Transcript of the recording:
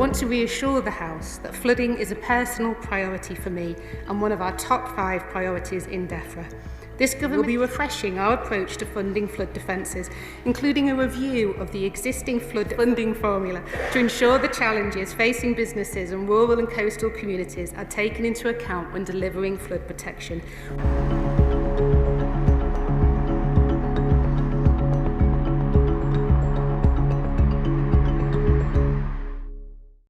want to reassure the House that flooding is a personal priority for me and one of our top 5 priorities in DEFRA. This government will be refreshing our approach to funding flood defences, including a review of the existing flood funding formula to ensure the challenges facing businesses and rural and coastal communities are taken into account when delivering flood protection.